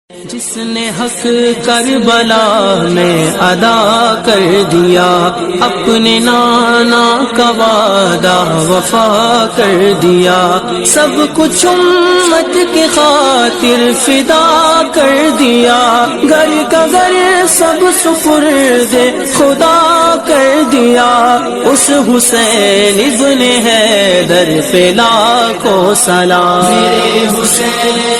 जिसने हक करबला में अदा कर दिया, अपने नाना का वादा वफा कर दिया, सब कुछ उम्मत की खातिर फिदा कर दिया, घर का घर सब सुपुर्दे खुदा कर दिया। उस हुसैन इब्ने हैदर पे लाखों सलाम। मेरे हुसैन